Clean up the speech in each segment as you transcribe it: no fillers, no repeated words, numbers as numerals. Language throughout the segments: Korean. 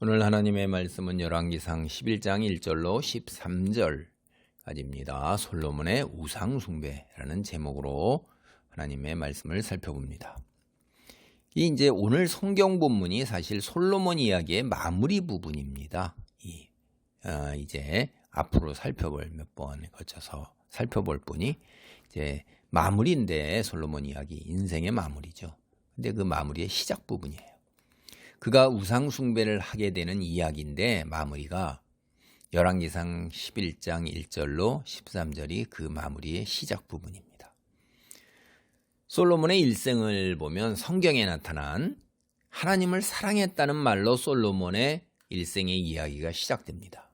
오늘 하나님의 말씀은 열왕기상 11장 1절로 13절까지입니다. 솔로몬의 우상숭배라는 제목으로 하나님의 말씀을 살펴봅니다. 이제 오늘 성경 본문이 사실 솔로몬 이야기의 마무리 부분입니다. 이제 앞으로 살펴볼 몇 번에 거쳐서 살펴볼 분이 이제 마무리인데 솔로몬 이야기 인생의 마무리죠. 근데 그 마무리의 시작 부분이에요. 그가 우상 숭배를 하게 되는 이야기인데 마무리가 열왕기상 11장 1절로 13절이 그 마무리의 시작 부분입니다. 솔로몬의 일생을 보면 성경에 나타난 하나님을 사랑했다는 말로 솔로몬의 일생의 이야기가 시작됩니다.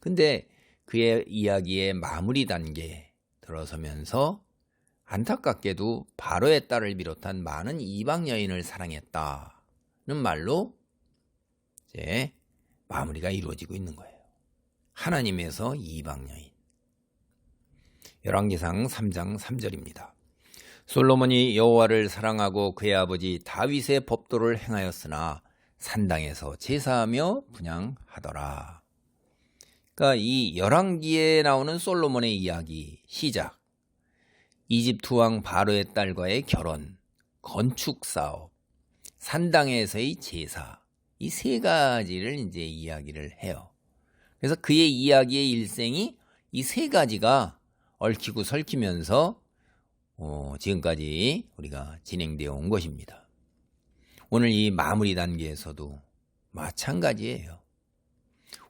근데 그의 이야기의 마무리 단계에 들어서면서 안타깝게도 바로의 딸을 비롯한 많은 이방 여인을 사랑했다는 말로 이제 마무리가 이루어지고 있는 거예요. 하나님에서 이방 여인. 열왕기상 3장 3절입니다. 솔로몬이 여호와를 사랑하고 그의 아버지 다윗의 법도를 행하였으나 산당에서 제사하며 분향하더라. 그러니까 이 열왕기에 나오는 솔로몬의 이야기 시작. 이집트 왕 바로의 딸과의 결혼, 건축 사업, 산당에서의 제사, 이 세 가지를 이제 이야기를 해요. 그래서 그의 이야기의 일생이 이 세 가지가 얽히고 설키면서 지금까지 우리가 진행되어 온 것입니다. 오늘 이 마무리 단계에서도 마찬가지예요.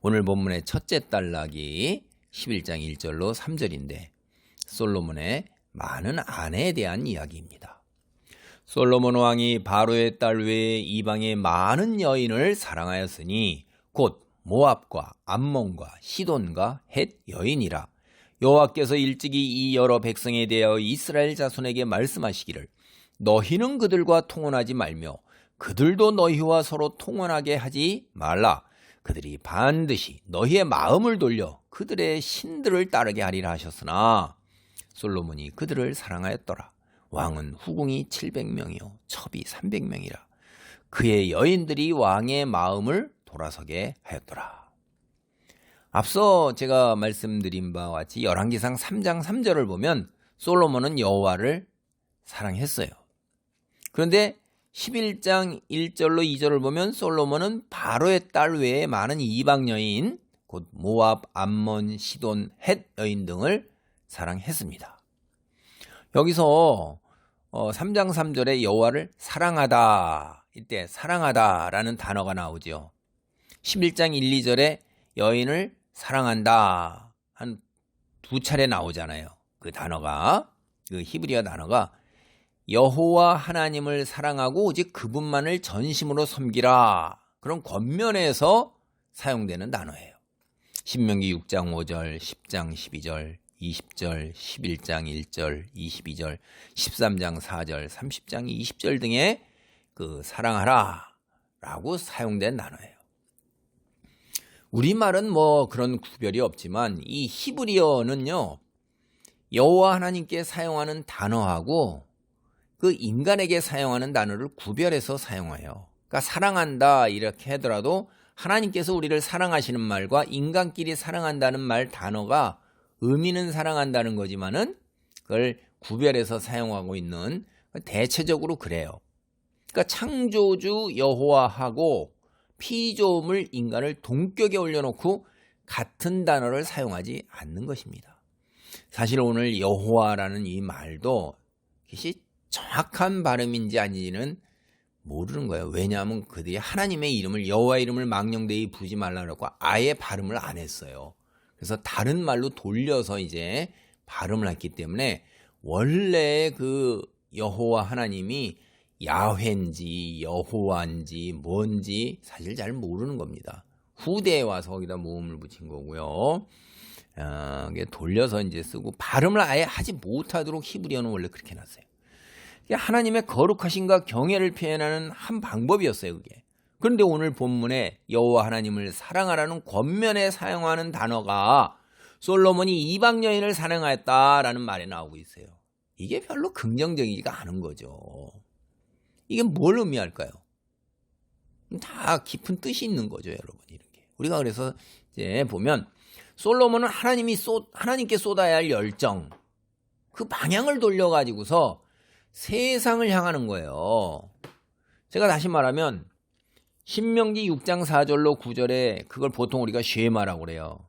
오늘 본문의 첫째 단락이 11장 1절로 3절인데 솔로몬의 많은 아내에 대한 이야기입니다. 솔로몬 왕이 바로의 딸 외에 이방의 많은 여인을 사랑하였으니 곧 모압과 암몬과 시돈과 헷 여인이라. 여호와께서 일찍이 이 여러 백성에 대하여 이스라엘 자손에게 말씀하시기를 너희는 그들과 통혼하지 말며 그들도 너희와 서로 통혼하게 하지 말라. 그들이 반드시 너희의 마음을 돌려 그들의 신들을 따르게 하리라 하셨으나 솔로몬이 그들을 사랑하였더라. 왕은 후궁이 700명이요 첩이 300명이라. 그의 여인들이 왕의 마음을 돌아서게 하였더라. 앞서 제가 말씀드린 바와 같이 열왕기상 3장 3절을 보면 솔로몬은 여호와를 사랑했어요. 그런데 11장 1절로 2절을 보면 솔로몬은 바로의 딸 외에 많은 이방 여인 곧 모압, 암몬, 시돈, 헷 여인 등을 사랑했습니다. 여기서 3장 3절에 여호와를 사랑하다, 이때 사랑하다라는 단어가 나오죠. 11장 1, 2절에 여인을 사랑한다 한 두 차례 나오잖아요. 그 단어가, 그 히브리어 단어가 여호와 하나님을 사랑하고 오직 그분만을 전심으로 섬기라, 그런 권면에서 사용되는 단어예요. 신명기 6장 5절, 10장 12절, 20절, 11장 1절, 22절, 13장 4절, 30장 20절 등의 그 사랑하라 라고 사용된 단어예요. 우리말은 뭐 그런 구별이 없지만 이 히브리어는요, 여호와 하나님께 사용하는 단어하고 그 인간에게 사용하는 단어를 구별해서 사용해요. 그러니까 사랑한다 이렇게 하더라도 하나님께서 우리를 사랑하시는 말과 인간끼리 사랑한다는 말 단어가 의미는 사랑한다는 거지만은 그걸 구별해서 사용하고 있는, 대체적으로 그래요. 그러니까 창조주 여호와하고 피조물 인간을 동격에 올려놓고 같은 단어를 사용하지 않는 것입니다. 사실 오늘 여호와라는 이 말도 그것이 정확한 발음인지 아닌지는 모르는 거예요. 왜냐하면 그들이 하나님의 이름을, 여호와 이름을 망령되이 부르지 말라고 아예 발음을 안 했어요. 그래서 다른 말로 돌려서 이제 발음을 했기 때문에 원래 그 여호와 하나님이 야훼인지 여호와인지 뭔지 사실 잘 모르는 겁니다. 후대에 와서 거기다 모음을 붙인 거고요. 돌려서 이제 쓰고 발음을 아예 하지 못하도록 히브리어는 원래 그렇게 해놨어요. 하나님의 거룩하신과 경외를 표현하는 한 방법이었어요, 그게. 그런데 오늘 본문에 여호와 하나님을 사랑하라는 권면에 사용하는 단어가 솔로몬이 이방 여인을 사랑하였다라는 말에 나오고 있어요. 이게 별로 긍정적이지가 않은 거죠. 이게 뭘 의미할까요? 다 깊은 뜻이 있는 거죠, 여러분. 이렇게 우리가 그래서 이제 보면 솔로몬은 하나님께 쏟아야 할 열정, 그 방향을 돌려가지고서 세상을 향하는 거예요. 제가 다시 말하면 신명기 6장 4절로 9절에 그걸 보통 우리가 쉐마라고 그래요.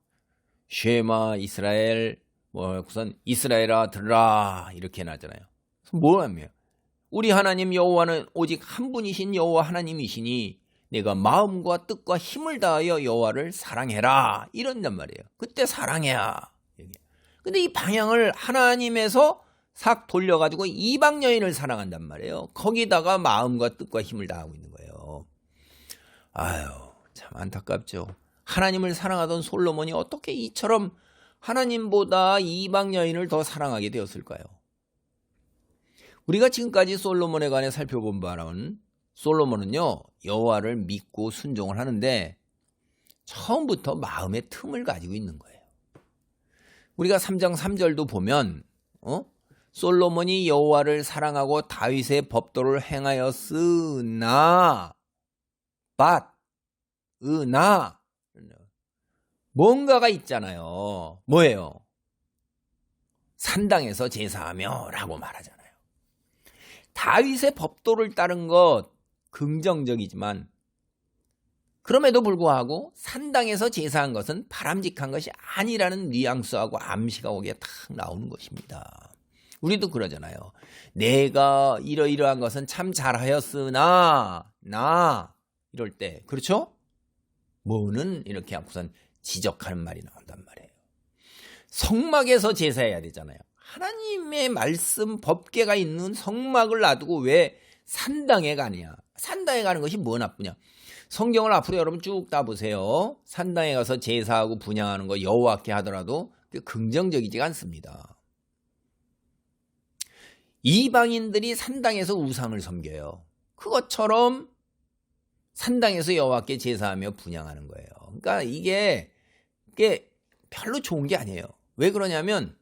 쉐마 이스라엘, 우선 이스라엘아 들으라 이렇게 나잖아요. 뭐라며? 우리 하나님 여호와는 오직 한 분이신 여호와 하나님이시니 내가 마음과 뜻과 힘을 다하여 여호와를 사랑해라 이런단 말이에요. 그때 사랑해야. 근데 이 방향을 하나님에서 싹 돌려가지고 이방 여인을 사랑한단 말이에요. 거기다가 마음과 뜻과 힘을 다하고 있는 거예요. 아유, 참 안타깝죠. 하나님을 사랑하던 솔로몬이 어떻게 이처럼 하나님보다 이방 여인을 더 사랑하게 되었을까요? 우리가 지금까지 솔로몬에 관해 살펴본 바는 솔로몬은요, 여호와를 믿고 순종을 하는데 처음부터 마음의 틈을 가지고 있는 거예요. 우리가 3장 3절도 보면 솔로몬이 여호와를 사랑하고 다윗의 법도를 행하였으나 뭔가가 있잖아요. 뭐예요? 산당에서 제사하며 라고 말하잖아요. 다윗의 법도를 따른 것 긍정적이지만 그럼에도 불구하고 산당에서 제사한 것은 바람직한 것이 아니라는 뉘앙스하고 암시가 거기에 탁 나오는 것입니다. 우리도 그러잖아요. 내가 이러이러한 것은 참 잘하였으나 나 이럴 때 그렇죠? 뭐는 이렇게 하고선 지적하는 말이 나온단 말이에요. 성막에서 제사해야 되잖아요. 하나님의 말씀 법궤가 있는 성막을 놔두고 왜 산당에 가냐? 산당에 가는 것이 뭐 나쁘냐? 성경을 앞으로 여러분 쭉 따보세요. 산당에 가서 제사하고 분향하는 거 여호와께 하더라도 긍정적이지 않습니다. 이방인들이 산당에서 우상을 섬겨요. 그것처럼 산당에서 여호와께 제사하며 분향하는 거예요. 그러니까 이게 별로 좋은 게 아니에요. 왜 그러냐면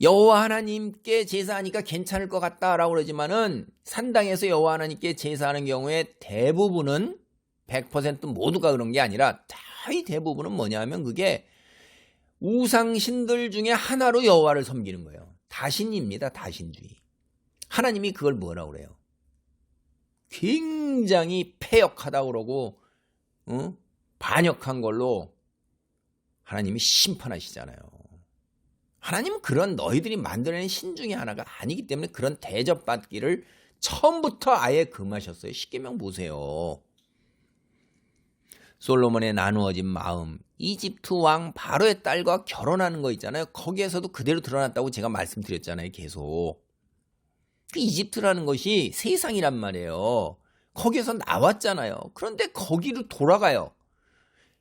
여호와 하나님께 제사하니까 괜찮을 것 같다라고 그러지만은 산당에서 여호와 하나님께 제사하는 경우에 대부분은 100% 모두가 그런 게 아니라 거의 대부분은 뭐냐면 그게 우상신들 중에 하나로 여호와를 섬기는 거예요. 다신입니다. 다신주의. 하나님이 그걸 뭐라고 그래요? 굉장히 패역하다고 그러고 반역한 걸로 하나님이 심판하시잖아요. 하나님은 그런 너희들이 만들어낸 신 중에 하나가 아니기 때문에 그런 대접받기를 처음부터 아예 금하셨어요. 십계명 보세요. 솔로몬의 나누어진 마음, 이집트 왕 바로의 딸과 결혼하는 거 있잖아요. 거기에서도 그대로 드러났다고 제가 말씀드렸잖아요. 계속. 그 이집트라는 것이 세상이란 말이에요. 거기에서 나왔잖아요. 그런데 거기로 돌아가요.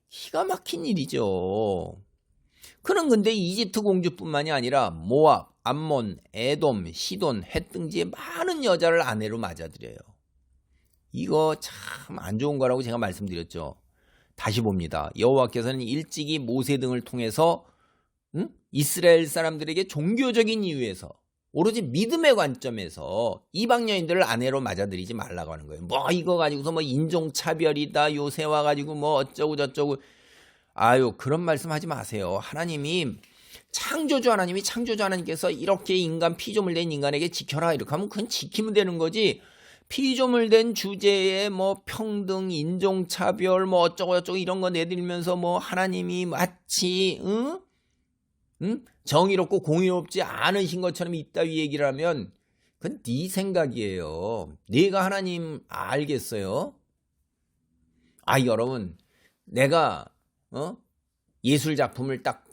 기가 막힌 일이죠. 그는 근데 이집트 공주뿐만이 아니라 모압, 암몬, 에돔, 시돈, 헷 등지의 많은 여자를 아내로 맞아들여요. 이거 참 안 좋은 거라고 제가 말씀드렸죠. 다시 봅니다. 여호와께서는 일찍이 모세 등을 통해서 이스라엘 사람들에게 종교적인 이유에서 오로지 믿음의 관점에서 이방 여인들을 아내로 맞아들이지 말라고 하는 거예요. 뭐 이거 가지고서 뭐 인종차별이다 요새 와가지고 뭐 어쩌고 저쩌고 아유 그런 말씀하지 마세요. 창조주 하나님께서 이렇게 인간 피조물 된 인간에게 지켜라 이렇게 하면 그건 지키면 되는 거지. 피조물 된 주제에 뭐 평등, 인종차별 뭐 어쩌고 저쩌고 이런 거 내들면서 뭐 하나님이 마치 정의롭고 공의롭지 않으신 것처럼 이따위 얘기를 하면 그건 네 생각이에요. 네가 하나님 알겠어요? 여러분 내가 예술 작품을 딱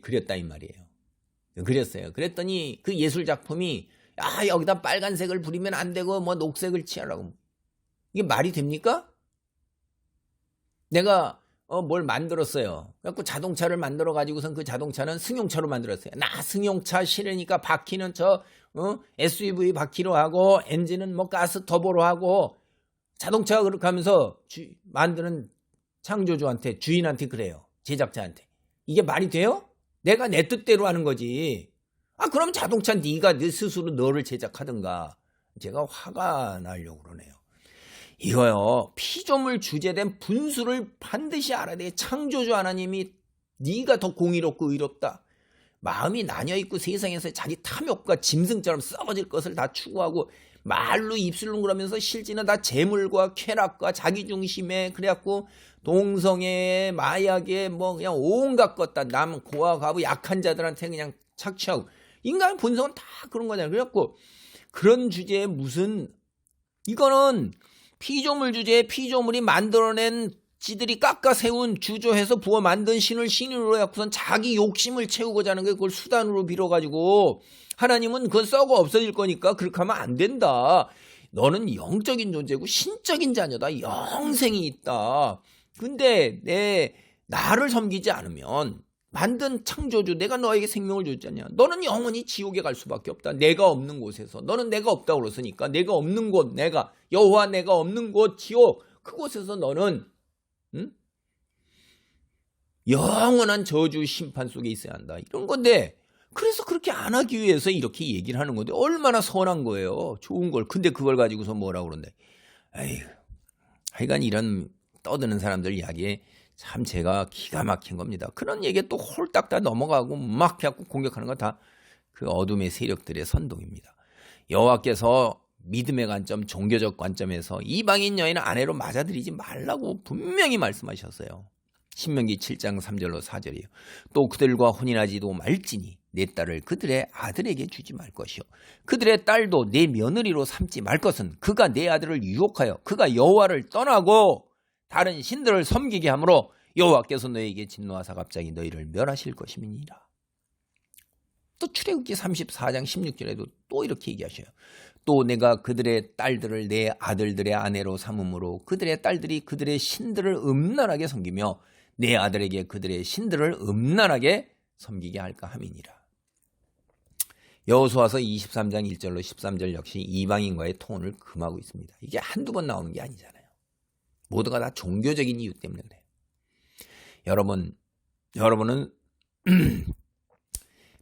그렸다 이 말이에요. 그렸어요. 그랬더니 그 예술 작품이 여기다 빨간색을 부리면 안 되고 뭐 녹색을 칠하라고. 이게 말이 됩니까? 내가 뭘 만들었어요. 그래갖고 자동차를 만들어 가지고선 그 자동차는 승용차로 만들었어요. 나 승용차 실으니까 바퀴는 SUV 바퀴로 하고 엔진은 뭐 가스 터보로 하고 자동차가 그렇게 하면서 만드는 창조주한테 주인한테 그래요. 제작자한테. 이게 말이 돼요? 내가 내 뜻대로 하는 거지. 그럼 자동차 네가 네 스스로 너를 제작하든가. 제가 화가 나려고 그러네요. 이거요. 피조물 주제된 분수를 반드시 알아야 돼. 창조주 하나님이 네가 더 공의롭고 의롭다. 마음이 나뉘어있고 세상에서 자기 탐욕과 짐승처럼 썩어질 것을 다 추구하고 말로 입술로 그러면서 실제는 다 재물과 쾌락과 자기중심에 그래갖고 동성애, 마약에 뭐 그냥 온갖 것 다 남 고아 과부 약한 자들한테 그냥 착취하고 인간의 본성은 다 그런 거잖아요. 그래갖고 그런 주제에 무슨 이거는 피조물 주제에 피조물이 만들어낸 지들이 깎아 세운 주조해서 부어 만든 신을 신으로 해갖고선 자기 욕심을 채우고자 하는 게 그걸 수단으로 빌어가지고 하나님은 그건 썩어 없어질 거니까 그렇게 하면 안 된다. 너는 영적인 존재고 신적인 자녀다. 영생이 있다. 근데 나를 섬기지 않으면 만든 창조주 내가 너에게 생명을 줬잖냐. 너는 영원히 지옥에 갈 수밖에 없다. 내가 없는 곳에서. 너는 내가 없다고 그랬으니까 내가 없는 곳 내가 여호와 내가 없는 곳 지옥 그곳에서 너는 영원한 저주 심판 속에 있어야 한다. 이런 건데 그래서 그렇게 안 하기 위해서 이렇게 얘기를 하는 건데 얼마나 선한 거예요. 좋은 걸. 근데 그걸 가지고서 뭐라고 그러는데 에휴, 하여간 이런 떠드는 사람들 이야기에 참 제가 기가 막힌 겁니다. 그런 얘기에 또 홀딱 다 넘어가고 막 해갖고 공격하는 건 다 그 어둠의 세력들의 선동입니다. 여호와께서 믿음의 관점, 종교적 관점에서 이방인 여인을 아내로 맞아들이지 말라고 분명히 말씀하셨어요. 신명기 7장 3절로 4절이에요. 또 그들과 혼인하지도 말지니 내 딸을 그들의 아들에게 주지 말 것이요. 그들의 딸도 내 며느리로 삼지 말 것은 그가 내 아들을 유혹하여 그가 여호와를 떠나고 다른 신들을 섬기게 하므로 여호와께서 너에게 진노하사 갑자기 너희를 멸하실 것임이니라. 또 출애굽기 34장 16절에도 또 이렇게 얘기하셔요. 또 내가 그들의 딸들을 내 아들들의 아내로 삼음으로 그들의 딸들이 그들의 신들을 음란하게 섬기며 내 아들에게 그들의 신들을 음란하게 섬기게 할까 함이니라. 여호수아서 23장 1절로 13절 역시 이방인과의 통혼을 금하고 있습니다. 이게 한두 번 나오는 게 아니잖아요. 모두가 다 종교적인 이유 때문에 그래요. 여러분은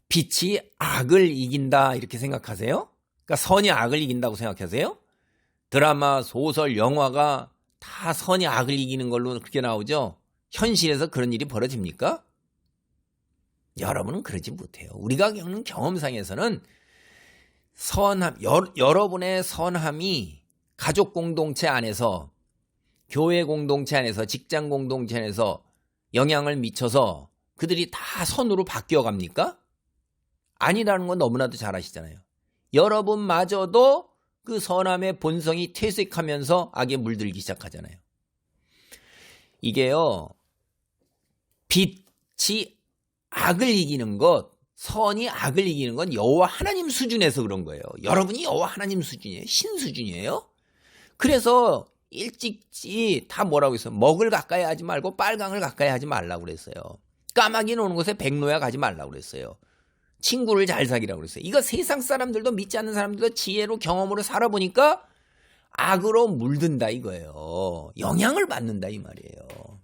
빛이 악을 이긴다 이렇게 생각하세요? 그러니까 선이 악을 이긴다고 생각하세요? 드라마, 소설, 영화가 다 선이 악을 이기는 걸로 그렇게 나오죠? 현실에서 그런 일이 벌어집니까? 여러분은 그러지 못해요. 우리가 겪는 경험상에서는 여러분의 선함이 가족 공동체 안에서, 교회 공동체 안에서, 직장 공동체 안에서 영향을 미쳐서 그들이 다 선으로 바뀌어 갑니까? 아니라는 건 너무나도 잘 아시잖아요. 여러분마저도 그 선함의 본성이 퇴색하면서 악에 물들기 시작하잖아요. 이게요, 빛이 악을 이기는 것, 선이 악을 이기는 건 여호와 하나님 수준에서 그런 거예요. 여러분이 여호와 하나님 수준이에요. 신 수준이에요. 그래서 일찍이 다 뭐라고 했어요? 먹을 가까이 하지 말고 빨강을 가까이 하지 말라고 그랬어요. 까마귀 노는 곳에 백로야 가지 말라고 그랬어요. 친구를 잘 사귀라고 그랬어요. 이거 세상 사람들도 믿지 않는 사람들도 지혜로 경험으로 살아보니까 악으로 물든다 이거예요. 영향을 받는다 이 말이에요.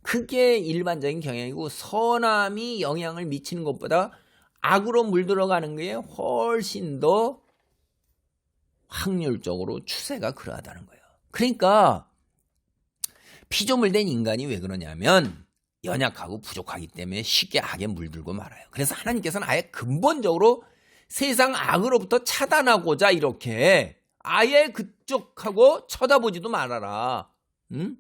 그게 일반적인 경향이고 선함이 영향을 미치는 것보다 악으로 물들어가는 게 훨씬 더 확률적으로 추세가 그러하다는 거예요. 그러니까 피조물된 인간이 왜 그러냐면 연약하고 부족하기 때문에 쉽게 악에 물들고 말아요. 그래서 하나님께서는 아예 근본적으로 세상 악으로부터 차단하고자 이렇게 아예 그쪽하고 쳐다보지도 말아라. 응?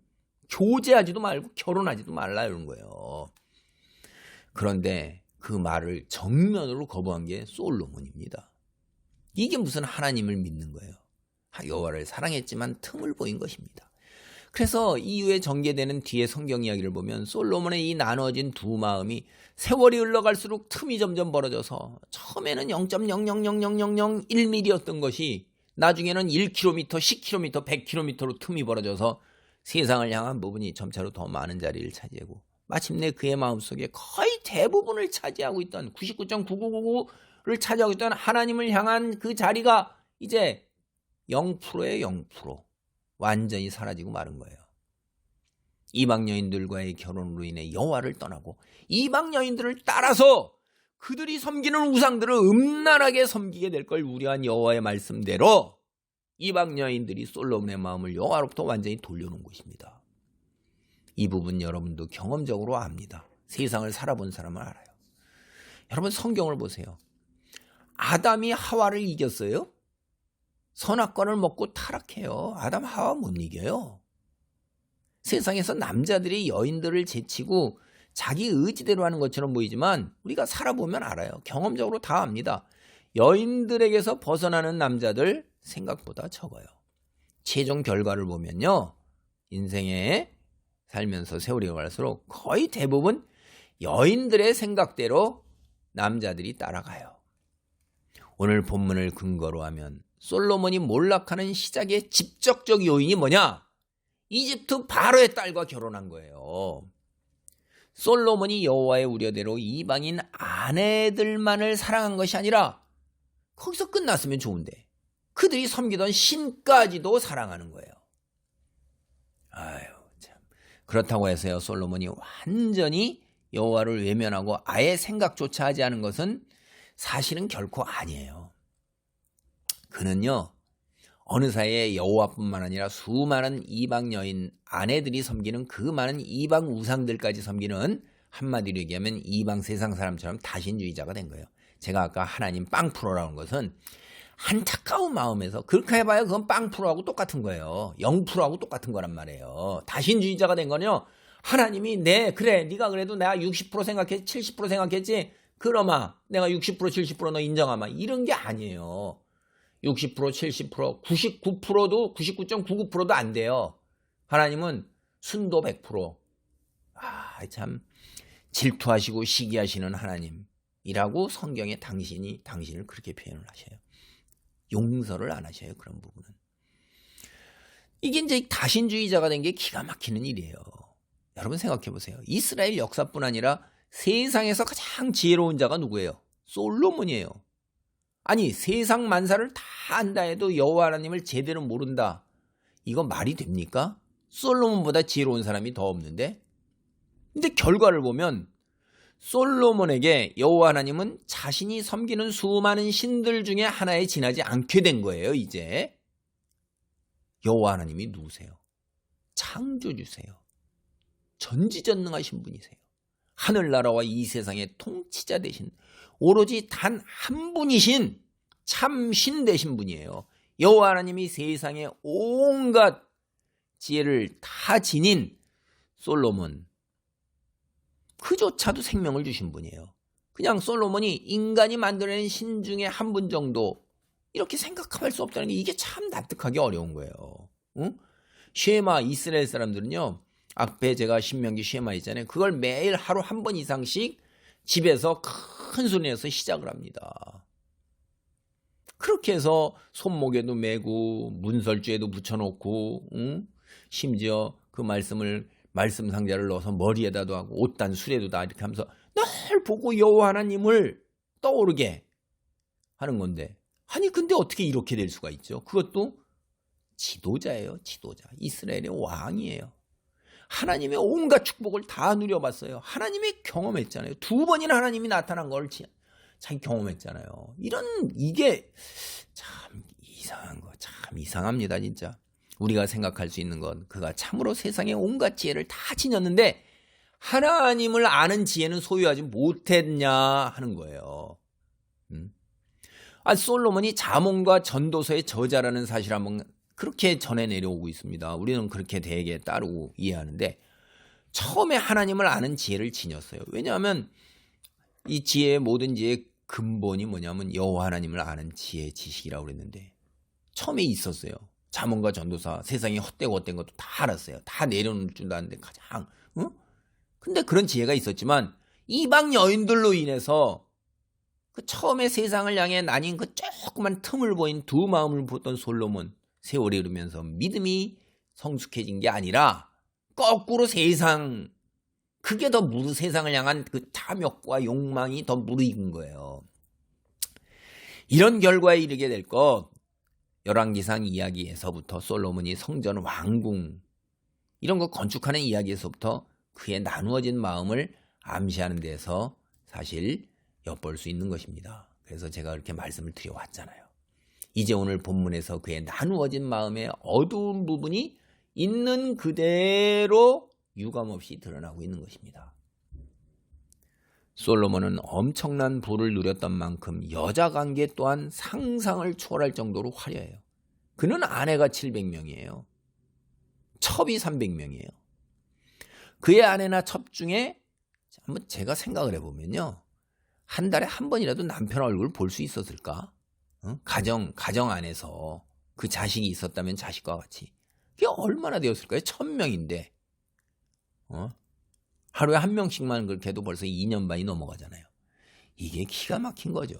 교제하지도 말고 결혼하지도 말라 이런 거예요. 그런데 그 말을 정면으로 거부한 게 솔로몬입니다. 이게 무슨 하나님을 믿는 거예요. 여호와를 사랑했지만 틈을 보인 것입니다. 그래서 이후에 전개되는 뒤에 성경 이야기를 보면 솔로몬의 이 나눠진 두 마음이 세월이 흘러갈수록 틈이 점점 벌어져서 처음에는 0.0000001mm였던 것이 나중에는 1km, 10km, 100km로 틈이 벌어져서 세상을 향한 부분이 점차로 더 많은 자리를 차지하고 마침내 그의 마음속에 거의 대부분을 차지하고 있던 99.9999를 차지하고 있던 하나님을 향한 그 자리가 이제 0%에 0%. 완전히 사라지고 마른 거예요. 이방 여인들과의 결혼으로 인해 여호와를 떠나고 이방 여인들을 따라서 그들이 섬기는 우상들을 음란하게 섬기게 될 걸 우려한 여호와의 말씀대로 이방 여인들이 솔로몬의 마음을 여호와로부터 완전히 돌려놓은 것입니다. 이 부분 여러분도 경험적으로 압니다. 세상을 살아본 사람은 알아요. 여러분 성경을 보세요. 아담이 하와를 이겼어요? 선악과를 먹고 타락해요. 아담 하와 못 이겨요. 세상에서 남자들이 여인들을 제치고 자기 의지대로 하는 것처럼 보이지만 우리가 살아보면 알아요. 경험적으로 다 압니다. 여인들에게서 벗어나는 남자들 생각보다 적어요. 최종 결과를 보면요. 인생에 살면서 세월이 갈수록 거의 대부분 여인들의 생각대로 남자들이 따라가요. 오늘 본문을 근거로 하면 솔로몬이 몰락하는 시작의 직접적 요인이 뭐냐? 이집트 바로의 딸과 결혼한 거예요. 솔로몬이 여호와의 우려대로 이방인 아내들만을 사랑한 것이 아니라 거기서 끝났으면 좋은데 그들이 섬기던 신까지도 사랑하는 거예요. 아유 참. 그렇다고 해서요 솔로몬이 완전히 여호와를 외면하고 아예 생각조차 하지 않은 것은 사실은 결코 아니에요. 그는요 어느 사이에 여호와뿐만 아니라 수많은 이방 여인 아내들이 섬기는 그 많은 이방 우상들까지 섬기는 한마디로 얘기하면 이방 세상 사람처럼 다신주의자가 된 거예요. 제가 아까 하나님 빵 풀어라는 것은 안타까운 마음에서 그렇게 해봐야 그건 빵 풀어하고 똑같은 거예요. 0%하고 똑같은 거란 말이에요. 다신주의자가 된 거는요. 하나님이 그래 네가 그래도 내가 60% 생각했지 70% 생각했지 그러마 내가 60% 70% 너 인정하마 이런 게 아니에요. 60% 70% 99%도 99.99%도 안 돼요. 하나님은 순도 100%. 참 질투하시고 시기하시는 하나님이라고 성경에 당신을 그렇게 표현을 하셔요. 용서를 안 하셔요. 그런 부분은. 이게 이제 다신주의자가 된 게 기가 막히는 일이에요. 여러분 생각해 보세요. 이스라엘 역사뿐 아니라 세상에서 가장 지혜로운 자가 누구예요? 솔로몬이에요. 아니 세상 만사를 다 안다 해도 여호와 하나님을 제대로 모른다. 이거 말이 됩니까? 솔로몬보다 지혜로운 사람이 더 없는데? 근데 결과를 보면 솔로몬에게 여호와 하나님은 자신이 섬기는 수많은 신들 중에 하나에 지나지 않게 된 거예요. 이제 여호와 하나님이 누구세요? 창조주세요. 전지전능하신 분이세요. 하늘나라와 이 세상의 통치자 되신 오로지 단 한 분이신 참신 되신 분이에요. 여호와 하나님이 세상의 온갖 지혜를 다 지닌 솔로몬 그조차도 생명을 주신 분이에요. 그냥 솔로몬이 인간이 만들어낸 신 중에 한 분 정도 이렇게 생각할 수 없다는 게 이게 참 납득하기 어려운 거예요. 응? 쉐마 이스라엘 사람들은요. 앞에 제가 신명기 쉐마 있잖아요. 그걸 매일 하루 한 번 이상씩 집에서 큰 소리 내서 시작을 합니다. 그렇게 해서 손목에도 메고 문설주에도 붙여놓고 심지어 그 말씀 상자를 넣어서 머리에다도 하고 옷단 술에도 다 이렇게 하면서 늘 보고 여호와 하나님을 떠오르게 하는 건데 아니 근데 어떻게 이렇게 될 수가 있죠? 그것도 지도자예요. 지도자. 이스라엘의 왕이에요. 하나님의 온갖 축복을 다 누려봤어요. 하나님이 경험했잖아요. 2번이나 하나님이 나타난 걸 자기 경험했잖아요. 이게 참 이상한 거, 참 이상합니다, 진짜. 우리가 생각할 수 있는 건 그가 참으로 세상의 온갖 지혜를 다 지녔는데 하나님을 아는 지혜는 소유하지 못했냐 하는 거예요. 솔로몬이 잠언과 전도서의 저자라는 사실 한번 그렇게 전해 내려오고 있습니다. 우리는 그렇게 대개 따르고 이해하는데 처음에 하나님을 아는 지혜를 지녔어요. 왜냐하면 이 지혜의 모든 지혜의 근본이 뭐냐면 여호와 하나님을 아는 지혜 지식이라고 그랬는데 처음에 있었어요. 잠언과 전도서 세상이 헛되고 헛된 것도 다 알았어요. 다 내려놓을 줄 아는데 가장 근데 그런 지혜가 있었지만 이방 여인들로 인해서 그 처음에 세상을 향해 나뉜 그 조그만 틈을 보인 두 마음을 보던 솔로몬 세월이 흐르면서 믿음이 성숙해진 게 아니라 거꾸로 그게 더 세상을 향한 그 탐욕과 욕망이 더 무르익은 거예요. 이런 결과에 이르게 될 것 열왕기상 이야기에서부터 솔로몬이 성전 왕궁 이런 거 건축하는 이야기에서부터 그의 나누어진 마음을 암시하는 데서 사실 엿볼 수 있는 것입니다. 그래서 제가 그렇게 말씀을 드려왔잖아요. 이제 오늘 본문에서 그의 나누어진 마음의 어두운 부분이 있는 그대로 유감없이 드러나고 있는 것입니다. 솔로몬은 엄청난 부를 누렸던 만큼 여자 관계 또한 상상을 초월할 정도로 화려해요. 그는 아내가 700명이에요. 첩이 300명이에요. 그의 아내나 첩 중에 한번 제가 생각을 해보면요. 한 달에 한 번이라도 남편 얼굴을 볼 수 있었을까? 가정 안에서 그 자식이 있었다면 자식과 같이. 그게 얼마나 되었을까요? 1000명인데. 하루에 한 명씩만 그렇게 해도 벌써 2년 반이 넘어가잖아요. 이게 기가 막힌 거죠.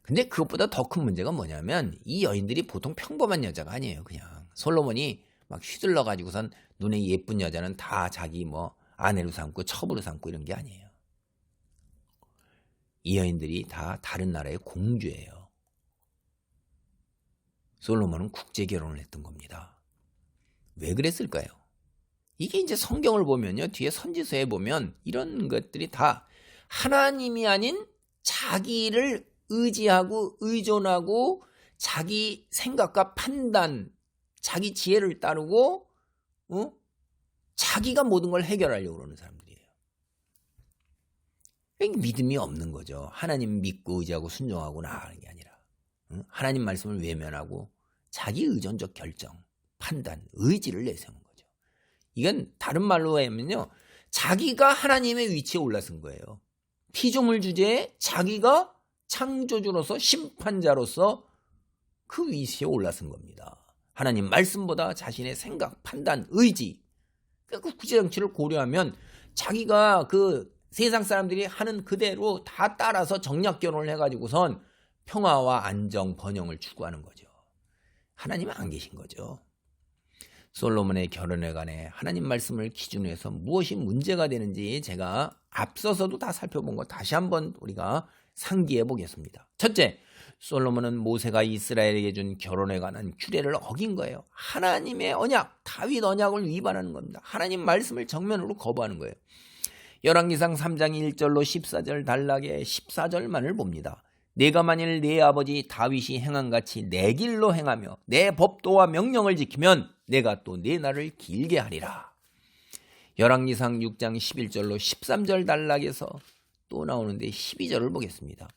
근데 그것보다 더 큰 문제가 뭐냐면 이 여인들이 보통 평범한 여자가 아니에요. 그냥 솔로몬이 막 휘둘러 가지고선 눈에 예쁜 여자는 다 자기 아내로 삼고 첩으로 삼고 이런 게 아니에요. 이 여인들이 다 다른 나라의 공주예요. 솔로몬은 국제 결혼을 했던 겁니다. 왜 그랬을까요? 이게 이제 성경을 보면요. 뒤에 선지서에 보면 이런 것들이 다 하나님이 아닌 자기를 의지하고 의존하고 자기 생각과 판단, 자기 지혜를 따르고 자기가 모든 걸 해결하려고 그러는 사람들이에요. 믿음이 없는 거죠. 하나님 믿고 의지하고 순종하고 나아가는 게 아니라 하나님 말씀을 외면하고 자기 의존적 결정, 판단, 의지를 내세우는 거죠. 이건 다른 말로 하면요. 자기가 하나님의 위치에 올라선 거예요. 피조물 주제에 자기가 창조주로서 심판자로서 그 위치에 올라선 겁니다. 하나님 말씀보다 자신의 생각, 판단, 의지, 그 구체정치를 고려하면 자기가 그 세상 사람들이 하는 그대로 다 따라서 정략 결혼을 해가지고선 평화와 안정, 번영을 추구하는 거죠. 하나님은 안 계신 거죠. 솔로몬의 결혼에 관해 하나님 말씀을 기준으로 해서 무엇이 문제가 되는지 제가 앞서서도 다 살펴본 거 다시 한번 우리가 상기해 보겠습니다. 첫째, 솔로몬은 모세가 이스라엘에게 준 결혼에 관한 규례를 어긴 거예요. 하나님의 언약, 다윗 언약을 위반하는 겁니다. 하나님 말씀을 정면으로 거부하는 거예요. 열왕기상 3장 1절로 14절 단락에 14절만을 봅니다. 내가 만일 내 아버지 다윗이 행한같이 내 길로 행하며 내 법도와 명령을 지키면 내가 또 내 날을 길게 하리라. 열왕기상 6장 11절로 13절 단락에서 또 나오는데 12절을 보겠습니다.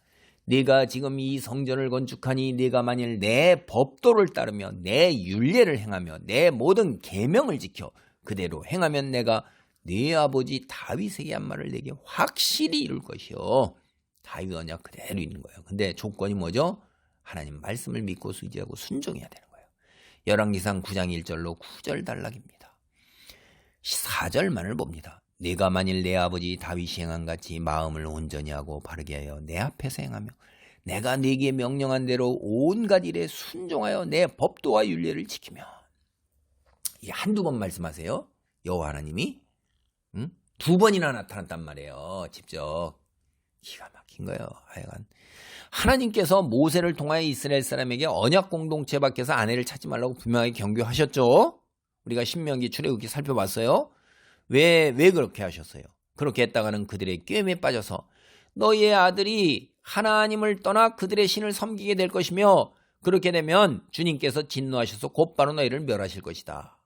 내가 지금 이 성전을 건축하니 내가 만일 내 법도를 따르며 내 율례를 행하며 내 모든 계명을 지켜 그대로 행하면 내가 네 아버지 다윗에게 한 말을 내게 확실히 이룰 것이요. 다윗 언약 그대로 있는 거예요. 근데 조건이 뭐죠? 하나님 말씀을 믿고 의지하고 순종해야 되는 거예요. 열왕기상 9장 1절로 9절 단락입니다. 4절만을 봅니다. 내가 만일 내 아버지 다윗이 행한같이 마음을 온전히 하고 바르게 하여 내 앞에서 행하며 내가 네게 명령한 대로 온갖 일에 순종하여 내 법도와 율례를 지키며. 이 한두 번 말씀하세요. 여호와 하나님이 2번이나 나타났단 말이에요. 직접. 기가 막힌 거예요. 하여간 하나님께서 모세를 통하여 이스라엘 사람에게 언약 공동체 밖에서 아내를 찾지 말라고 분명하게 경고하셨죠. 우리가 신명기 출애굽기 살펴봤어요. 왜 그렇게 하셨어요? 그렇게 했다가는 그들의 꾀임에 빠져서 너희의 아들이 하나님을 떠나 그들의 신을 섬기게 될 것이며 그렇게 되면 주님께서 진노하셔서 곧바로 너희를 멸하실 것이다.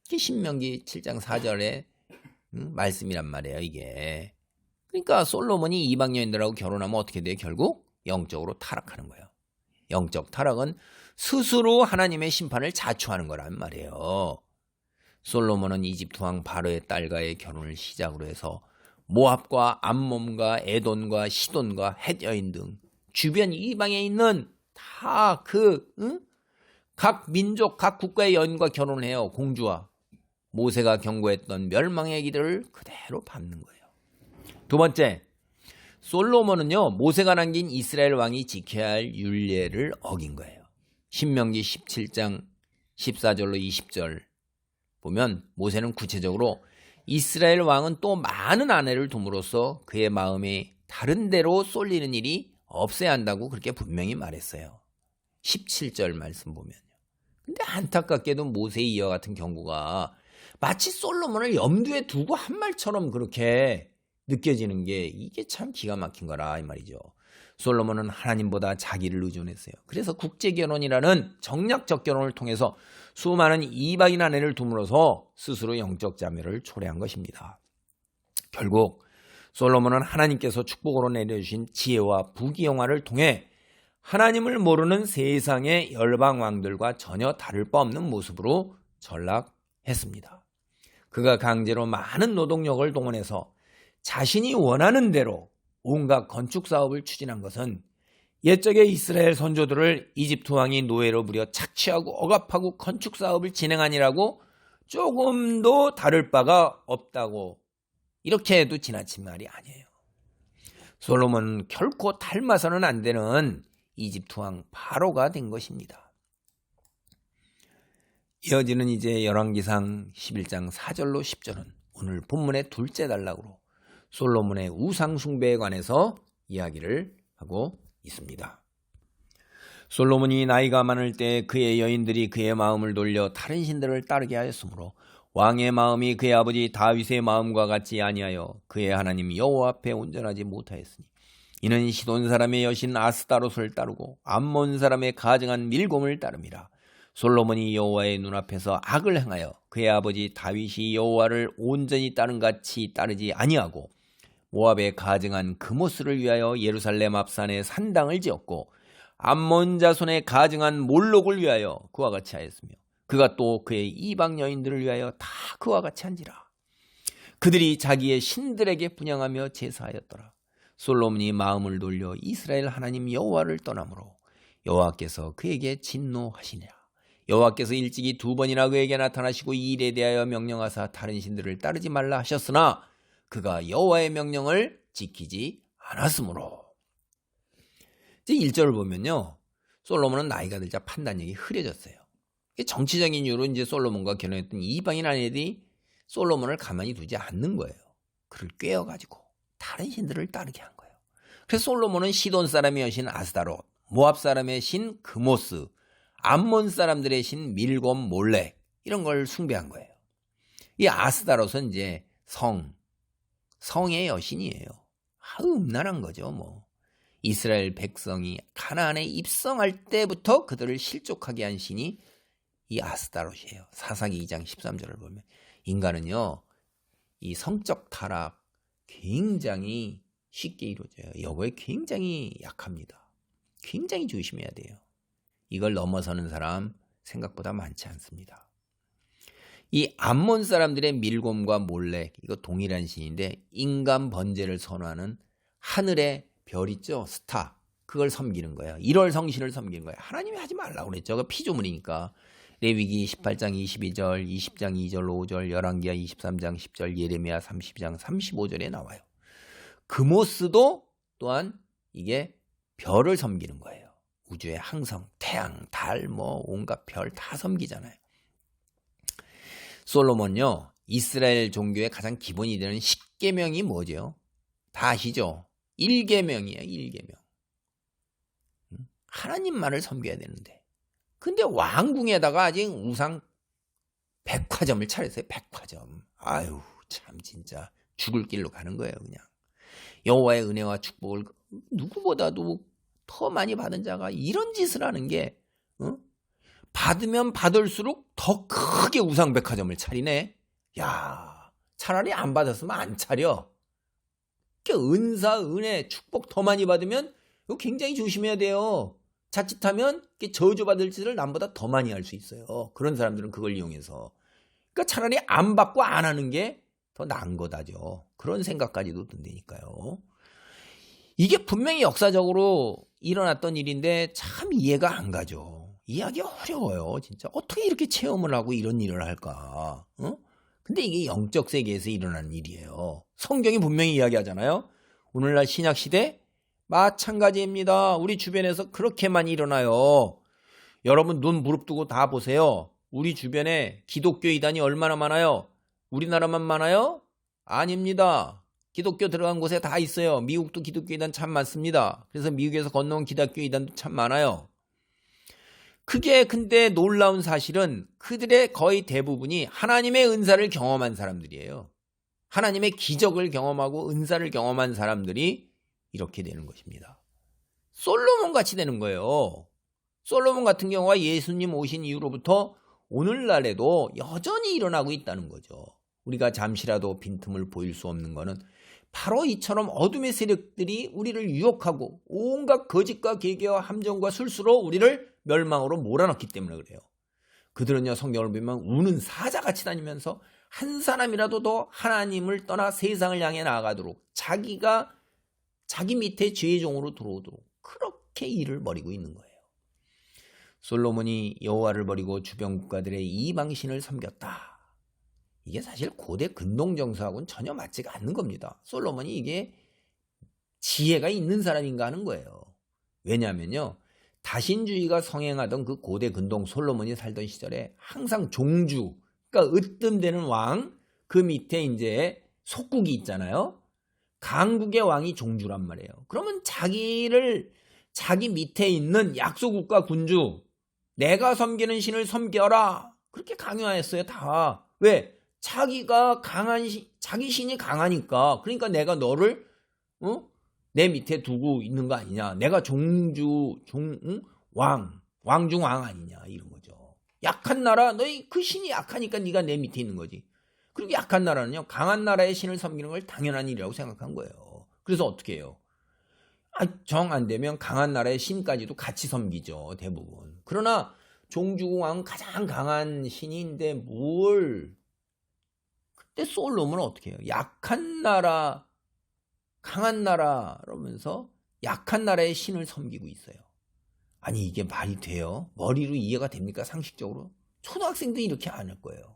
이게 신명기 7장 4절의 말씀이란 말이에요. 이게. 그러니까 솔로몬이 이방 여인들하고 결혼하면 어떻게 돼요? 결국 영적으로 타락하는 거예요. 영적 타락은 스스로 하나님의 심판을 자초하는 거란 말이에요. 솔로몬은 이집트 왕 바로의 딸과의 결혼을 시작으로 해서 모압과 암몬과 에돔과 시돈과 헷 여인 등 주변 이방에 있는 다 각 민족, 각 국가의 여인과 결혼을 해요. 공주와. 모세가 경고했던 멸망의 기들을 그대로 밟는 거예요. 두 번째, 솔로몬은요, 모세가 남긴 이스라엘 왕이 지켜야 할 율례를 어긴 거예요. 신명기 17장 14절로 20절 보면 모세는 구체적으로 이스라엘 왕은 또 많은 아내를 둠으로써 그의 마음이 다른 데로 쏠리는 일이 없어야 한다고 그렇게 분명히 말했어요. 17절 말씀 보면요. 근데 안타깝게도 모세의 이와 같은 경고가 마치 솔로몬을 염두에 두고 한 말처럼 그렇게 느껴지는 게 이게 참 기가 막힌 거라 이 말이죠. 솔로몬은 하나님보다 자기를 의존했어요. 그래서 국제결혼이라는 정략적 결혼을 통해서 수많은 이방인 아내를 둠으로써 스스로 영적 자멸을 초래한 것입니다. 결국 솔로몬은 하나님께서 축복으로 내려주신 지혜와 부귀영화를 통해 하나님을 모르는 세상의 열방 왕들과 전혀 다를 바 없는 모습으로 전락했습니다. 그가 강제로 많은 노동력을 동원해서 자신이 원하는 대로 온갖 건축 사업을 추진한 것은 옛적의 이스라엘 선조들을 이집트 왕이 노예로 부려 착취하고 억압하고 건축 사업을 진행하니라고 조금도 다를 바가 없다고 이렇게 해도 지나친 말이 아니에요. 솔로몬은 결코 닮아서는 안 되는 이집트 왕 바로가 된 것입니다. 이어지는 이제 열왕기상 11장 4절로 10절은 오늘 본문의 둘째 단락으로 솔로몬의 우상 숭배에 관해서 이야기를 하고 있습니다. 솔로몬이 나이가 많을 때 그의 여인들이 그의 마음을 돌려 다른 신들을 따르게 하였으므로 왕의 마음이 그의 아버지 다윗의 마음과 같지 아니하여 그의 하나님 여호와 앞에 온전하지 못하였으니 이는 시돈 사람의 여신 아스타롯을 따르고 암몬 사람의 가증한 밀곰을 따름이라. 솔로몬이 여호와의 눈앞에서 악을 행하여 그의 아버지 다윗이 여호와를 온전히 따른 같이 따르지 아니하고 모압의 가증한 그모스를 위하여 예루살렘 앞산에 산당을 지었고 암몬 자손의 가증한 몰록을 위하여 그와 같이 하였으며 그가 또 그의 이방 여인들을 위하여 다 그와 같이 한지라. 그들이 자기의 신들에게 분향하며 제사하였더라. 솔로몬이 마음을 돌려 이스라엘 하나님 여호와를 떠나므로 여호와께서 그에게 진노하시니라. 여호와께서 일찍이 2번이나 그에게 나타나시고 이 일에 대하여 명령하사 다른 신들을 따르지 말라 하셨으나 그가 여호와의 명령을 지키지 않았으므로. 이제 1절을 보면요, 솔로몬은 나이가 들자 판단력이 흐려졌어요. 정치적인 이유로 이제 솔로몬과 결혼했던 이방인 아내들이 솔로몬을 가만히 두지 않는 거예요. 그를 꿰어가지고 다른 신들을 따르게 한 거예요. 그래서 솔로몬은 시돈 사람의 여신 아스다롯, 모압 사람의 신 그모스, 암몬 사람들의 신 밀곰 몰렉 이런 걸 숭배한 거예요. 이 아스다롯은 이제 성의 여신이에요. 음란한 거죠, 뭐. 이스라엘 백성이 가나안에 입성할 때부터 그들을 실족하게 한 신이 이 아스다롯이에요. 사사기 2장 13절을 보면 인간은요, 이 성적 타락 굉장히 쉽게 이루어져요. 여거에 굉장히 약합니다. 굉장히 조심해야 돼요. 이걸 넘어서는 사람 생각보다 많지 않습니다. 이 암몬 사람들의 밀곰과 몰렉, 이거 동일한 신인데 인간 번제를 선호하는 하늘의 별 있죠, 스타, 그걸 섬기는 거예요. 1월 성신을 섬기는 거예요. 하나님이 하지 말라고 그랬죠. 그 피조물이니까. 레위기 18장 22절, 20장 2절 5절, 열왕기하 23장 10절, 예레미야 32장 35절에 나와요. 그모스도 또한 이게 별을 섬기는 거예요. 우주의 항성, 태양, 달, 뭐 온갖 별 다 섬기잖아요. 솔로몬요, 이스라엘 종교의 가장 기본이 되는 10계명이 뭐죠? 다 아시죠? 1계명이에요. 1계명. 하나님만을 섬겨야 되는데, 근데 왕궁에다가 아직 우상 백화점을 차렸어요. 백화점. 아유, 참 진짜 죽을 길로 가는 거예요. 그냥 여호와의 은혜와 축복을 누구보다도 더 많이 받은 자가 이런 짓을 하는 게, 받으면 받을수록 더 크게 우상 백화점을 차리네. 야, 차라리 안 받았으면 안 차려. 은사, 은혜, 축복 더 많이 받으면 이거 굉장히 조심해야 돼요. 자칫하면 저주받을 짓을 남보다 더 많이 할 수 있어요. 그런 사람들은 그걸 이용해서. 그러니까 차라리 안 받고 안 하는 게 더 나은 거다죠. 그런 생각까지도 든다니까요. 이게 분명히 역사적으로 일어났던 일인데 참 이해가 안 가죠. 이해하기 어려워요. 진짜 어떻게 이렇게 체험을 하고 이런 일을 할까. 근데 이게 영적 세계에서 일어나는 일이에요. 성경이 분명히 이야기하잖아요. 오늘날 신약시대 마찬가지입니다. 우리 주변에서 그렇게 많이 일어나요. 여러분 눈 부릅뜨고 다 보세요. 우리 주변에 기독교 이단이 얼마나 많아요? 우리나라만 많아요? 아닙니다. 기독교 들어간 곳에 다 있어요. 미국도 기독교 이단 참 많습니다. 그래서 미국에서 건너온 기독교 이단도 참 많아요. 그게 근데 놀라운 사실은 그들의 거의 대부분이 하나님의 은사를 경험한 사람들이에요. 하나님의 기적을 경험하고 은사를 경험한 사람들이 이렇게 되는 것입니다. 솔로몬 같이 되는 거예요. 솔로몬 같은 경우가 예수님 오신 이후로부터 오늘날에도 여전히 일어나고 있다는 거죠. 우리가 잠시라도 빈틈을 보일 수 없는 거는 바로 이처럼 어둠의 세력들이 우리를 유혹하고 온갖 거짓과 계계와 함정과 술수로 우리를 멸망으로 몰아넣기 때문에 그래요. 그들은요, 성경을 보면 우는 사자같이 다니면서 한 사람이라도 더 하나님을 떠나 세상을 향해 나아가도록 자기 밑에 죄의 종으로 들어오도록 그렇게 일을 벌이고 있는 거예요. 솔로몬이 여호와를 버리고 주변 국가들의 이방신을 섬겼다. 이게 사실 고대 근동 정서하고는 전혀 맞지가 않는 겁니다. 솔로몬이 이게 지혜가 있는 사람인가 하는 거예요. 왜냐하면요, 다신주의가 성행하던 그 고대 근동 솔로몬이 살던 시절에 항상 종주, 그러니까 으뜸되는 왕, 그 밑에 이제 속국이 있잖아요. 강국의 왕이 종주란 말이에요. 그러면 자기 밑에 있는 약소국가 군주, 내가 섬기는 신을 섬겨라, 그렇게 강요했어요. 다. 왜? 자기 신이 강하니까. 그러니까 내가 너를 내 밑에 두고 있는 거 아니냐. 내가 왕중 왕 아니냐, 이런 거죠. 약한 나라, 너희 그 신이 약하니까 네가 내 밑에 있는 거지. 그리고 약한 나라는요, 강한 나라의 신을 섬기는 걸 당연한 일이라고 생각한 거예요. 그래서 어떻게 해요? 정 안 되면 강한 나라의 신까지도 같이 섬기죠, 대부분. 그러나 종주왕은 가장 강한 신인데 그때 솔로몬은 어떻게 해요? 약한 나라, 강한 나라 그러면서 약한 나라의 신을 섬기고 있어요. 아니, 이게 말이 돼요? 머리로 이해가 됩니까? 상식적으로? 초등학생도 이렇게 안 할 거예요.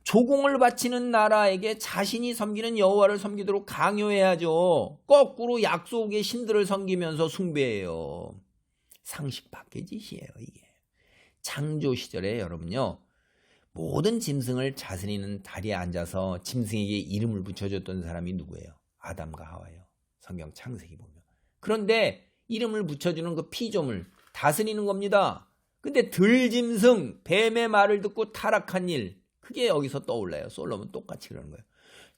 조공을 바치는 나라에게 자신이 섬기는 여호와를 섬기도록 강요해야죠. 거꾸로 약속의 신들을 섬기면서 숭배해요. 상식 밖의 짓이에요, 이게. 창조 시절에 여러분요, 모든 짐승을 다스리는 다리에 앉아서 짐승에게 이름을 붙여줬던 사람이 누구예요? 아담과 하와예요. 성경 창세기 보면. 그런데 이름을 붙여주는 그 피조물 다스리는 겁니다. 근데 들짐승, 뱀의 말을 듣고 타락한 일, 그게 여기서 떠올라요. 솔로몬 똑같이 그러는 거예요.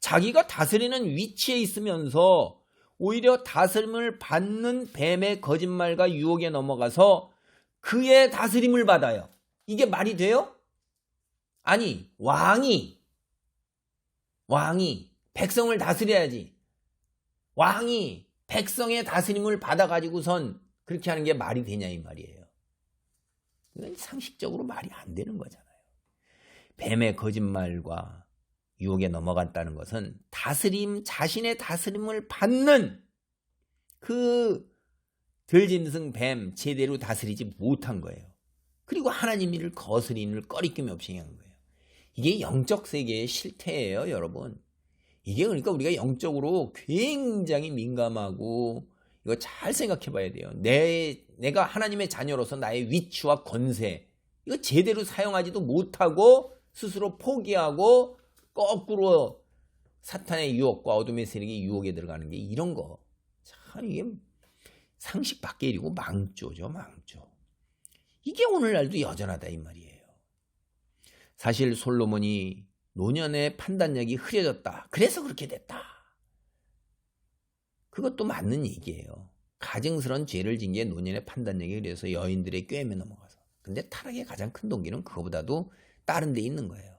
자기가 다스리는 위치에 있으면서 오히려 다스림을 받는 뱀의 거짓말과 유혹에 넘어가서 그의 다스림을 받아요. 이게 말이 돼요? 아니, 왕이 백성을 다스려야지. 왕이 백성의 다스림을 받아가지고선 그렇게 하는 게 말이 되냐, 이 말이에요. 이건 상식적으로 말이 안 되는 거잖아요. 뱀의 거짓말과 유혹에 넘어갔다는 것은 자신의 다스림을 받는 그 들짐승 뱀 제대로 다스리지 못한 거예요. 그리고 하나님 일을 거스리는 일 꺼리낌이 없이 한 거예요. 이게 영적 세계의 실태예요, 여러분. 이게 그러니까 우리가 영적으로 굉장히 민감하고 이거 잘 생각해 봐야 돼요. 내가 하나님의 자녀로서 나의 위치와 권세, 이거 제대로 사용하지도 못하고 스스로 포기하고 거꾸로 사탄의 유혹과 어둠의 세력의 유혹에 들어가는 게 이런 거. 참 이게 상식 밖의 일이고 망조죠, 망조. 이게 오늘날도 여전하다, 이 말이에요. 사실 솔로몬이 노년의 판단력이 흐려졌다, 그래서 그렇게 됐다, 그것도 맞는 얘기예요. 가증스러운 죄를 진 게 노년의 판단력이 흐려서 여인들의 꾀임에 넘어가서. 근데 타락의 가장 큰 동기는 그거보다도 다른 데 있는 거예요.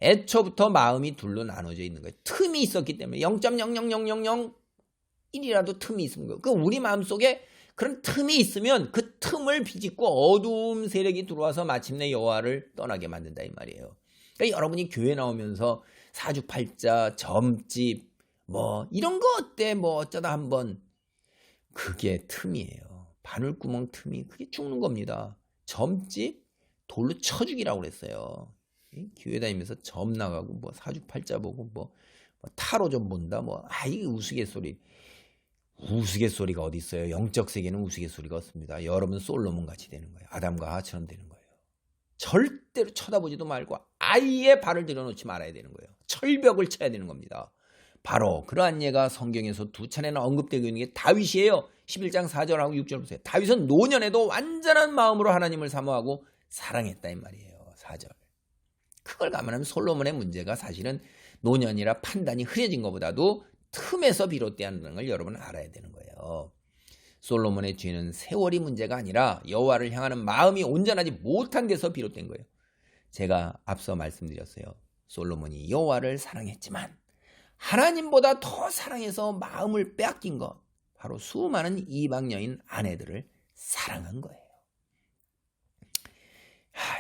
애초부터 마음이 둘로 나눠져 있는 거예요. 틈이 있었기 때문에 0.00001이라도 틈이 있는 거예요. 그 우리 마음속에 그런 틈이 있으면 그 틈을 비집고 어두움 세력이 들어와서 마침내 여호와를 떠나게 만든다, 이 말이에요. 그러니까 여러분이 교회 나오면서 사주팔자, 점집 뭐 이런 거 어때, 뭐 어쩌다 한번, 그게 틈이에요. 바늘구멍 틈이, 그게 죽는 겁니다. 점집 돌로 쳐 죽이라고 그랬어요. 교회 다니면서 점 나가고 뭐 사주팔자 보고 뭐 타로 좀 본다, 이게 우스갯소리가 어디 있어요. 영적 세계는 우스갯소리가 없습니다. 여러분 솔로몬 같이 되는 거예요. 아담과 하와처럼 되는 거예요. 절대로 쳐다보지도 말고 아예 발을 들여놓지 말아야 되는 거예요. 철벽을 쳐야 되는 겁니다. 바로 그러한 예가 성경에서 두 차례나 언급되고 있는 게 다윗이에요. 11장 4절하고 6절 보세요. 다윗은 노년에도 완전한 마음으로 하나님을 사모하고 사랑했다, 이 말이에요. 4절. 그걸 감안하면 솔로몬의 문제가 사실은 노년이라 판단이 흐려진 것보다도 틈에서 비롯되는 걸 여러분은 알아야 되는 거예요. 솔로몬의 죄는 세월이 문제가 아니라 여호와를 향하는 마음이 온전하지 못한 데서 비롯된 거예요. 제가 앞서 말씀드렸어요. 솔로몬이 여호와를 사랑했지만 하나님보다 더 사랑해서 마음을 빼앗긴 것, 바로 수많은 이방 여인 아내들을 사랑한 거예요.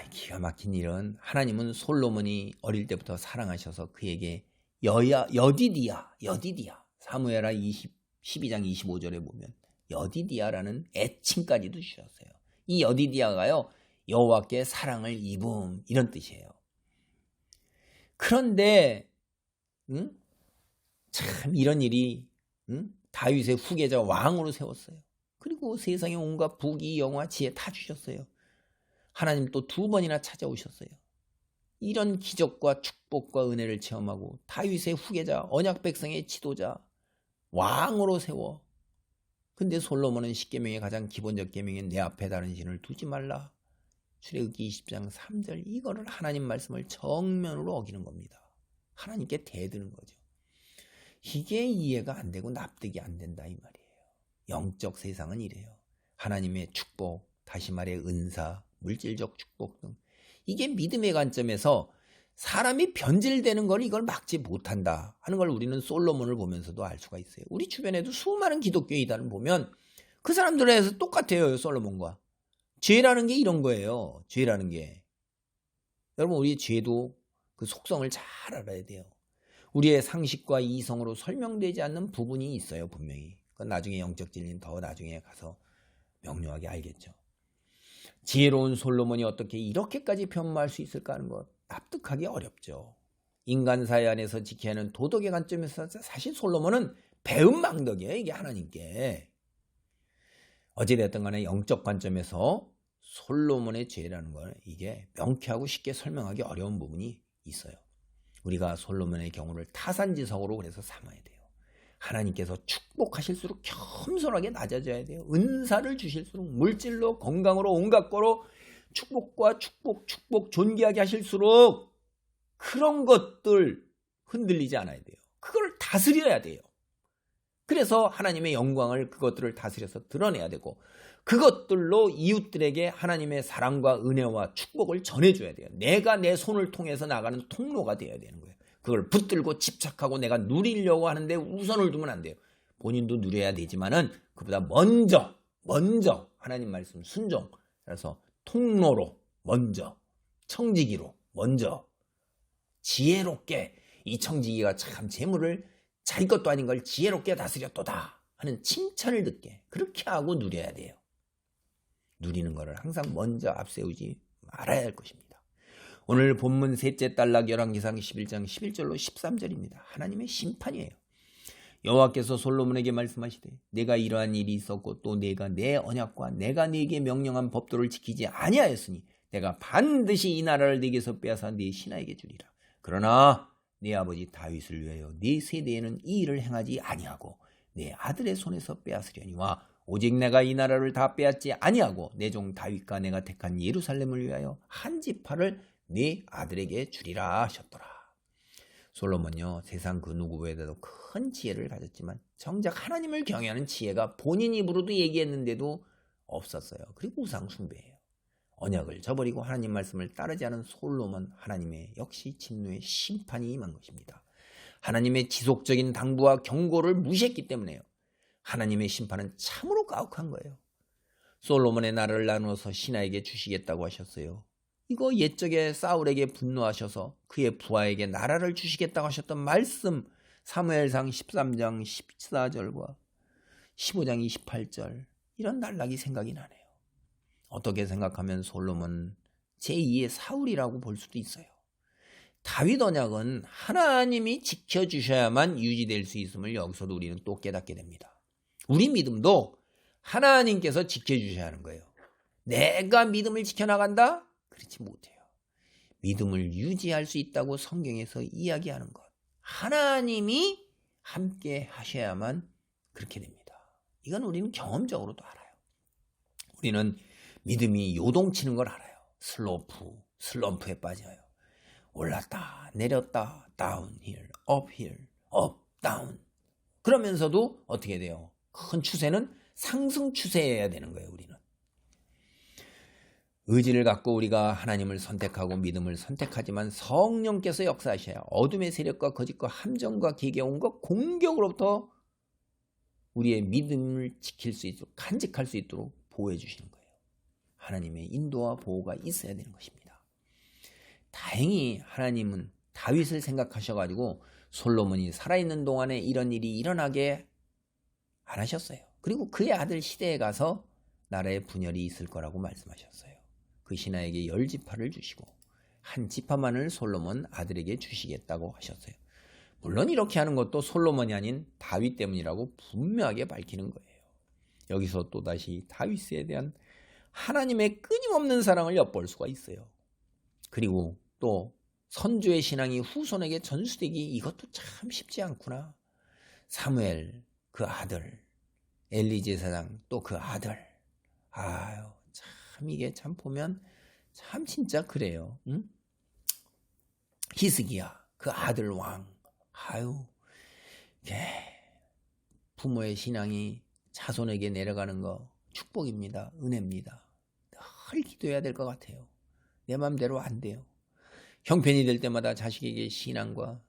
기가 막힌 일은, 하나님은 솔로몬이 어릴 때부터 사랑하셔서 그에게 여디디아 사무엘하 12장 25절에 보면 여디디아라는 애칭까지도 주셨어요. 이 여디디아가요, 여호와께 사랑을 입음, 이런 뜻이에요. 그런데 참 이런 일이 다윗의 후계자 왕으로 세웠어요. 그리고 세상에 온갖 부귀 영화 지혜 다 주셨어요. 하나님 또 2번이나 찾아오셨어요. 이런 기적과 축복과 은혜를 체험하고 다윗의 후계자, 언약 백성의 지도자, 왕으로 세워. 근데 솔로몬은 십계명의 가장 기본적 계명인 내 앞에 다른 신을 두지 말라, 출애굽기 20장 3절, 이거를 하나님 말씀을 정면으로 어기는 겁니다. 하나님께 대드는 거죠. 이게 이해가 안 되고 납득이 안 된다 이 말이에요. 영적 세상은 이래요. 하나님의 축복, 다시 말해 은사, 물질적 축복 등, 이게 믿음의 관점에서 사람이 변질되는 걸 이걸 막지 못한다 하는 걸 우리는 솔로몬을 보면서도 알 수가 있어요. 우리 주변에도 수많은 기독교 이단을 보면 그 사람들에서 똑같아요. 솔로몬과. 죄라는 게 이런 거예요. 죄라는 게. 여러분, 우리 죄도 그 속성을 잘 알아야 돼요. 우리의 상식과 이성으로 설명되지 않는 부분이 있어요. 분명히. 그건 나중에 영적 진리는 더 나중에 가서 명료하게 알겠죠. 지혜로운 솔로몬이 어떻게 이렇게까지 변모할 수 있을까 하는 것, 납득하기 어렵죠. 인간사회 안에서 지켜야 하는 도덕의 관점에서 사실 솔로몬은 배은망덕이에요. 이게 하나님께. 어찌됐든 간에 영적 관점에서 솔로몬의 죄라는 건 이게 명쾌하고 쉽게 설명하기 어려운 부분이 있어요. 우리가 솔로몬의 경우를 타산지석으로 그래서 삼아야 돼요. 하나님께서 축복하실수록 겸손하게 낮아져야 돼요. 은사를 주실수록 물질로, 건강으로, 온갖 거로 축복과 축복 존귀하게 하실수록 그런 것들 흔들리지 않아야 돼요. 그걸 다스려야 돼요. 그래서 하나님의 영광을, 그것들을 다스려서 드러내야 되고, 그것들로 이웃들에게 하나님의 사랑과 은혜와 축복을 전해줘야 돼요. 내가 내 손을 통해서 나가는 통로가 되어야 되는 거예요. 그걸 붙들고 집착하고 내가 누리려고 하는데 우선을 두면 안 돼요. 본인도 누려야 되지만은 그보다 먼저 하나님 말씀 순종, 그래서 통로로 먼저, 청지기로 먼저 지혜롭게, 이 청지기가 참 재물을 자기 것도 아닌 걸 지혜롭게 다스렸도다 하는 칭찬을 듣게, 그렇게 하고 누려야 돼요. 누리는 것을 항상 먼저 앞세우지 말아야 할 것입니다. 오늘 본문 셋째 단락 열왕기상 11장 11절로 13절입니다. 하나님의 심판이에요. 여호와께서 솔로몬에게 말씀하시되 내가 이러한 일이 있었고 또 내가 내 언약과 내가 네게 명령한 법도를 지키지 아니하였으니 내가 반드시 이 나라를 네게서 빼앗아 네 신하에게 주리라. 그러나 네 아버지 다윗을 위하여 네 세대에는 이 일을 행하지 아니하고 내 아들의 손에서 빼앗으려니와 오직 내가 이 나라를 다 빼앗지 아니하고 내 종 다윗과 내가 택한 예루살렘을 위하여 한 지파를 네 아들에게 주리라 하셨더라. 솔로몬요, 세상 그 누구보다도 큰 지혜를 가졌지만 정작 하나님을 경외하는 지혜가 본인 입으로도 얘기했는데도 없었어요. 그리고 우상 숭배예요. 언약을 저버리고 하나님 말씀을 따르지 않은 솔로몬, 하나님의 역시 진노의 심판이 임한 것입니다. 하나님의 지속적인 당부와 경고를 무시했기 때문에요. 하나님의 심판은 참으로 가혹한 거예요. 솔로몬의 나라를 나누어서 신하에게 주시겠다고 하셨어요. 이거 옛적에 사울에게 분노하셔서 그의 부하에게 나라를 주시겠다고 하셨던 말씀, 사무엘상 13장 14절과 15장 28절, 이런 단락이 생각이 나네요. 어떻게 생각하면 솔로몬 제2의 사울이라고 볼 수도 있어요. 다윗 언약은 하나님이 지켜주셔야만 유지될 수 있음을 여기서도 우리는 또 깨닫게 됩니다. 우리 믿음도 하나님께서 지켜주셔야 하는 거예요. 내가 믿음을 지켜나간다? 그렇지 못해요. 믿음을 유지할 수 있다고 성경에서 이야기하는 것, 하나님이 함께 하셔야만 그렇게 됩니다. 이건 우리는 경험적으로도 알아요. 우리는 믿음이 요동치는 걸 알아요. 슬럼프에 빠져요. 올랐다 내렸다, 다운 힐, 업 힐, 업 다운. 그러면서도 어떻게 돼요? 큰 추세는 상승 추세해야 되는 거예요. 우리는 의지를 갖고 우리가 하나님을 선택하고 믿음을 선택하지만 성령께서 역사하셔야 어둠의 세력과 거짓과 함정과 계계온과 공격으로부터 우리의 믿음을 지킬 수 있도록 간직할 수 있도록 보호해 주시는 거예요. 하나님의 인도와 보호가 있어야 되는 것입니다. 다행히 하나님은 다윗을 생각하셔가지고 솔로몬이 살아있는 동안에 이런 일이 일어나게 안 하셨어요. 그리고 그의 아들 시대에 가서 나라의 분열이 있을 거라고 말씀하셨어요. 그 신하에게 10지파를 주시고 한 지파만을 솔로몬 아들에게 주시겠다고 하셨어요. 물론 이렇게 하는 것도 솔로몬이 아닌 다윗 때문이라고 분명하게 밝히는 거예요. 여기서 또다시 다윗에 대한 하나님의 끊임없는 사랑을 엿볼 수가 있어요. 그리고 또 선주의 신앙이 후손에게 전수되기 이것도 참 쉽지 않구나. 사무엘 그 아들, 엘리 제사장 또 그 아들. 아유 참 이게 참 보면 참 진짜 그래요. 응? 히스기야 그 아들 왕. 아유 부모의 신앙이 자손에게 내려가는 거 축복입니다. 은혜입니다. 늘 기도해야 될 것 같아요. 내 맘대로 안 돼요. 형편이 될 때마다 자식에게 신앙과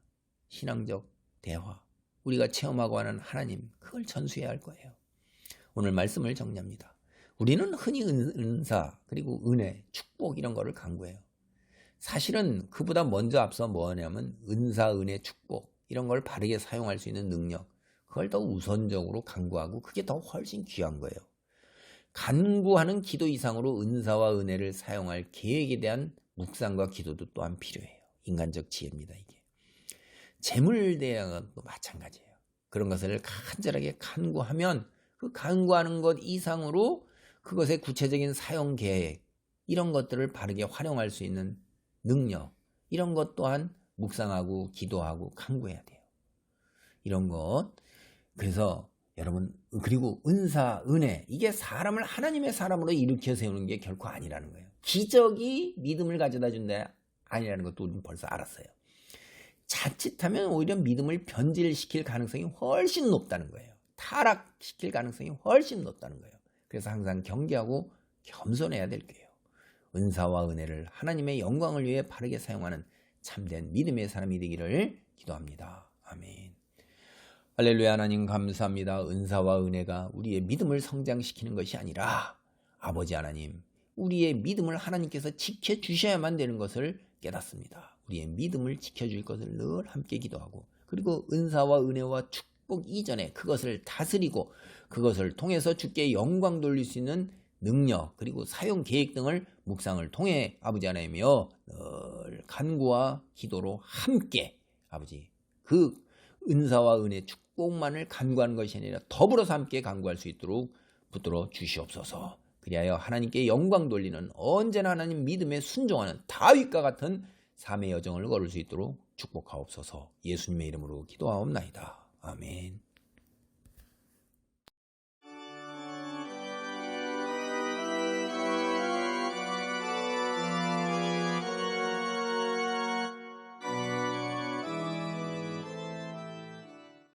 신앙적 대화, 우리가 체험하고 하는 하나님, 그걸 전수해야 할 거예요. 오늘 말씀을 정리합니다. 우리는 흔히 은사, 그리고 은혜, 축복 이런 거를 강구해요. 사실은 그보다 먼저 앞서 뭐냐면 은사, 은혜, 축복 이런 걸 바르게 사용할 수 있는 능력, 그걸 더 우선적으로 강구하고 그게 더 훨씬 귀한 거예요. 간구하는 기도 이상으로 은사와 은혜를 사용할 계획에 대한 묵상과 기도도 또한 필요해요. 인간적 지혜입니다. 이게 재물 대항도 마찬가지예요. 그런 것을 간절하게 간구하면 그 간구하는 것 이상으로 그것의 구체적인 사용 계획 이런 것들을 바르게 활용할 수 있는 능력 이런 것 또한 묵상하고 기도하고 간구해야 돼요. 이런 것. 그래서 여러분 그리고 은사, 은혜 이게 사람을 하나님의 사람으로 일으켜 세우는 게 결코 아니라는 거예요. 기적이 믿음을 가져다 준다 아니라는 것도 우리는 벌써 알았어요. 자칫하면 오히려 믿음을 변질시킬 가능성이 훨씬 높다는 거예요. 타락시킬 가능성이 훨씬 높다는 거예요. 그래서 항상 경계하고 겸손해야 될 거예요. 은사와 은혜를 하나님의 영광을 위해 바르게 사용하는 참된 믿음의 사람이 되기를 기도합니다. 아멘. 할렐루야. 하나님 감사합니다. 은사와 은혜가 우리의 믿음을 성장시키는 것이 아니라 아버지 하나님 우리의 믿음을 하나님께서 지켜주셔야만 되는 것을 깨닫습니다. 우리의 믿음을 지켜줄 것을 늘 함께 기도하고 그리고 은사와 은혜와 축복 이전에 그것을 다스리고 그것을 통해서 주께 영광 돌릴 수 있는 능력 그리고 사용 계획 등을 묵상을 통해 아버지 하나님이여 늘 간구와 기도로 함께 아버지 그 은사와 은혜 축복만을 간구하는 것이 아니라 더불어서 함께 간구할 수 있도록 붙들어 주시옵소서. 그리하여 하나님께 영광 돌리는 언제나 하나님 믿음에 순종하는 다윗과 같은 삶의 여정을 걸을 수 있도록 축복하옵소서. 예수님의 이름으로 기도하옵나이다. 아멘.